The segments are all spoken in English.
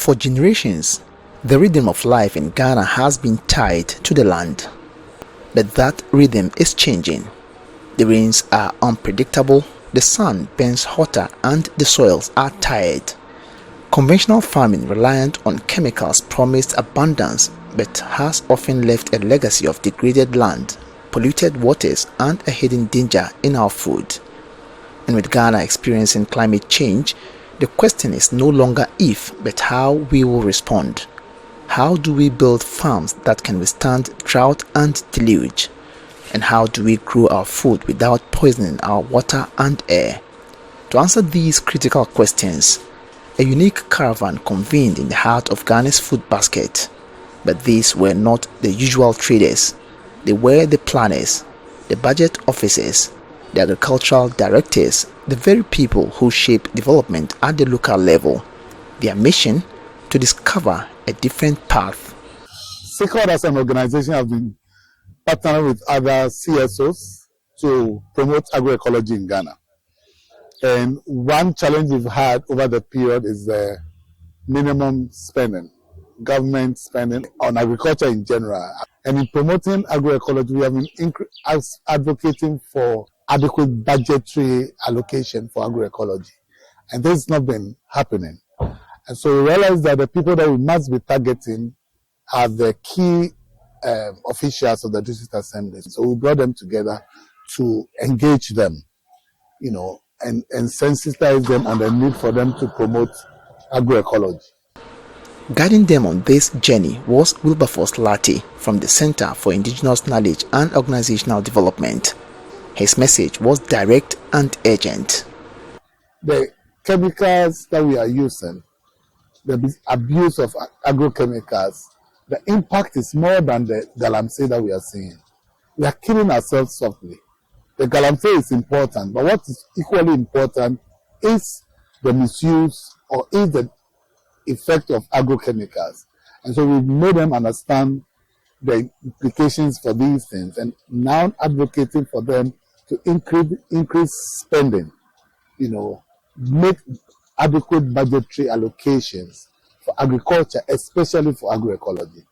For generations, the rhythm of life in Ghana has been tied to the land. But that rhythm is changing. The rains are unpredictable, the sun burns hotter, and the soils are tired. Conventional farming reliant on chemicals promised abundance but has often left a legacy of degraded land, polluted waters, and a hidden danger in our food. And with Ghana experiencing climate change, the question is no longer if, but how we will respond. How do we build farms that can withstand drought and deluge? And how do we grow our food without poisoning our water and air? To answer these critical questions, a unique caravan convened in the heart of Ghana's food basket. But these were not the usual traders. They were the planners, the budget officers, the agricultural directors, the very people who shape development at the local level. Their mission: to discover a different path. CIKOD as an organization has been partnering with other CSOs to promote agroecology in Ghana. And one challenge we've had over the period is the minimum spending, government spending on agriculture in general. And in promoting agroecology, we have been advocating for adequate budgetary allocation for agroecology. And this has not been happening. And so we realized that the people that we must be targeting are the key officials of the district assembly. So we brought them together to engage them, and sensitize them on the need for them to promote agroecology. Guiding them on this journey was Wilberforce Lati from the Center for Indigenous Knowledge and Organizational Development. His message was direct and urgent. The chemicals that we are using, the abuse of agrochemicals, the impact is more than the galamsey that we are seeing. We are killing ourselves softly. The galamsey is important, but what is equally important is the misuse or is the effect of agrochemicals. And so we've made them understand the implications for these things and now advocating for them to increase spending, make adequate budgetary allocations for agriculture, especially for agroecology.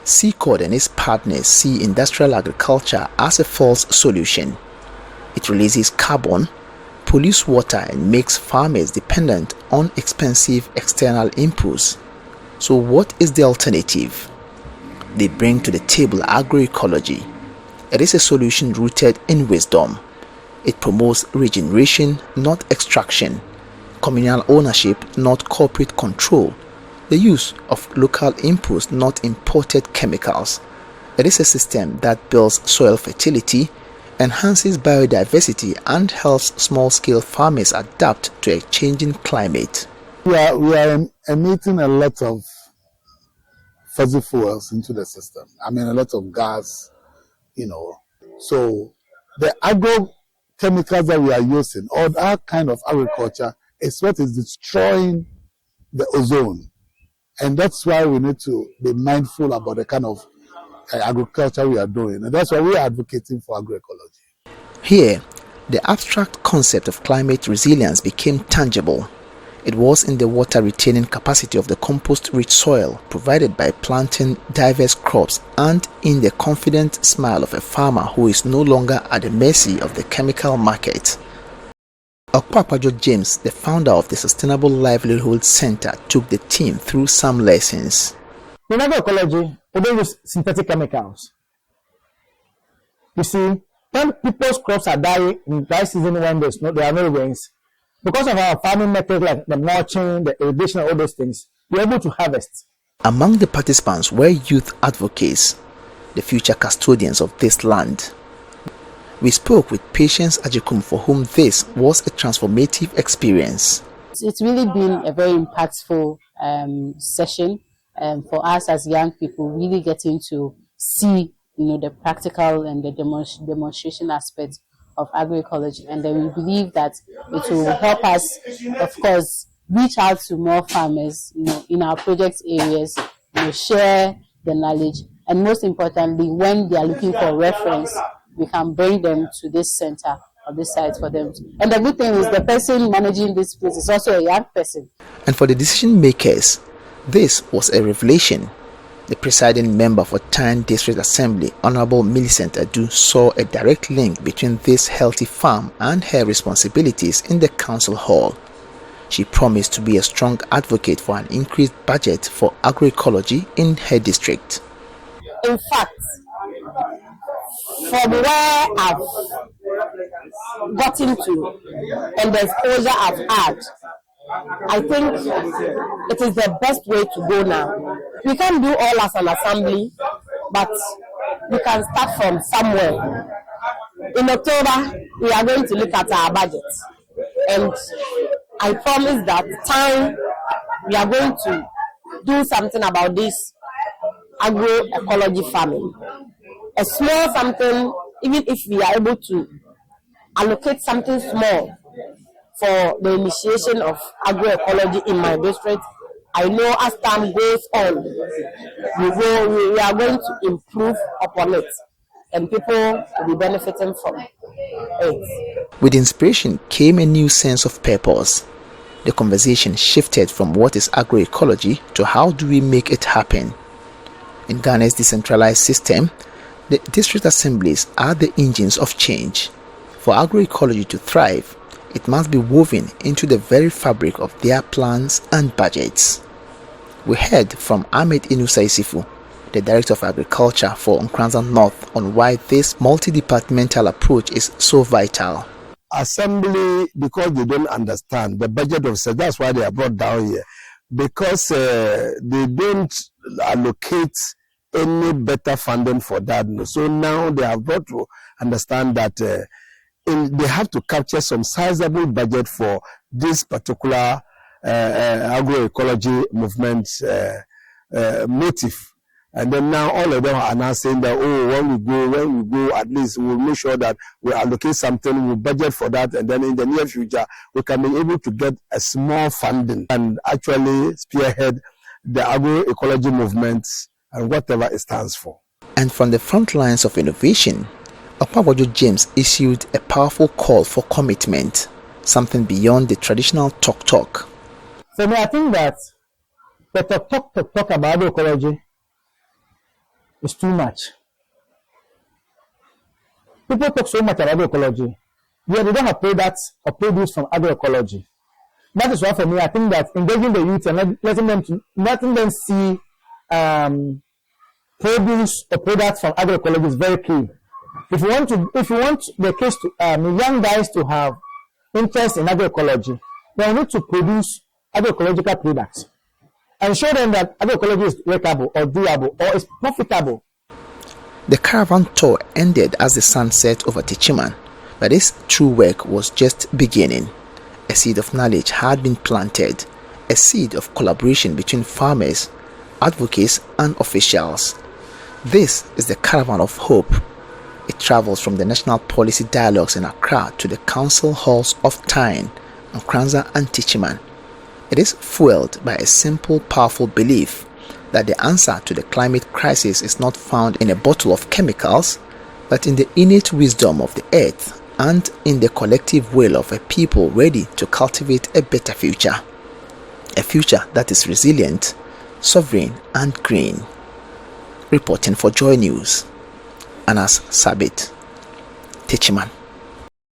CIKOD and its partners see industrial agriculture as a false solution. It releases carbon, pollutes water, and makes farmers dependent on expensive external inputs. So what is the alternative? They bring to the table agroecology. It is a solution rooted in wisdom. It promotes regeneration, not extraction, communal ownership, not corporate control, the use of local inputs, not imported chemicals. It is a system that builds soil fertility, enhances biodiversity, and helps small-scale farmers adapt to a changing climate. We are emitting a lot of fossil fuels into the system. A lot of gas, So the agrochemicals that we are using, or that kind of agriculture, is what is destroying the ozone. And that's why we need to be mindful about the kind of agriculture we are doing. And that's why we are advocating for agroecology. Here, the abstract concept of climate resilience became tangible. It was in the water retaining capacity of the compost-rich soil provided by planting diverse crops and in the confident smile of a farmer who is no longer at the mercy of the chemical market. Agroecology James, the founder of the Sustainable Livelihood Center, took the team through some lessons. In agroecology, we don't use synthetic chemicals. You see, when people's crops are dying in dry season when there are no rains, because of our farming methods like the mulching, the irrigation, all those things, we're able to harvest. Among the participants were youth advocates, the future custodians of this land. We spoke with Patience Ajikum, for whom this was a transformative experience. It's really been a very impactful session for us as young people, really getting to see the practical and the demonstration aspects of agroecology. And then we believe that it will help us, of course, reach out to more farmers in our project areas, share the knowledge, and most importantly, when they are looking for reference, we can bring them to this center or this site for them. And the good thing is the person managing this place is also a young person. And for the decision makers, This was a revelation. The presiding member for Tyne District Assembly, Honorable Millicent Adu, saw a direct link between this healthy farm and her responsibilities in the council hall. She promised to be a strong advocate for an increased budget for agroecology in her district. In fact, from where I've gotten to and the exposure I've had, I think it is the best way to go now. We can't do all as an assembly, but we can start from somewhere. In October, we are going to look at our budget, and I promise that time we are going to do something about this agroecology farming. A small something, even if we are able to allocate something small for the initiation of agroecology in my district, I know as time goes on, we are going to improve upon it, and people will be benefiting from it. With inspiration came a new sense of purpose. The conversation shifted from what is agroecology to how do we make it happen. In Ghana's decentralized system, the district assemblies are the engines of change. For agroecology to thrive, it must be woven into the very fabric of their plans and budgets. We heard from Ahmed Inusa Isifu, the Director of Agriculture for Nkranza North, on why this multi-departmental approach is so vital. Assembly, because they don't understand the budget of state, that's why they are brought down here, because they don't allocate any better funding for that. So now they have brought to understand that they have to capture some sizable budget for this particular agroecology movement motive. And then now all of them are now saying that, oh, when we go, at least we'll make sure that we allocate something, we'll budget for that, and then in the near future, we can be able to get a small funding and actually spearhead the agroecology movement and whatever it stands for. And from the front lines of innovation, Okpagbojo James issued a powerful call for commitment, something beyond the traditional talk. For me, I think that the talk about agroecology is too much. People talk so much about agroecology, yet they don't have products or produce from agroecology. That is why for me, I think that engaging the youth and letting them see produce or products from agroecology is very key. If you want the case to young guys to have interest in agroecology, they need to produce agroecological products and show them that agroecology is workable or doable or is profitable. The caravan tour ended as the sun set over Techiman, but this true work was just beginning. A seed of knowledge had been planted, a seed of collaboration between farmers, advocates, and officials. This is the Caravan of Hope. It travels from the National Policy Dialogues in Accra to the council halls of Tyne, Nkranza, and Techiman. It is fueled by a simple, powerful belief that the answer to the climate crisis is not found in a bottle of chemicals, but in the innate wisdom of the earth and in the collective will of a people ready to cultivate a better future. A future that is resilient, sovereign, and green. Reporting for Joy News, Anas Sabit, Techiman.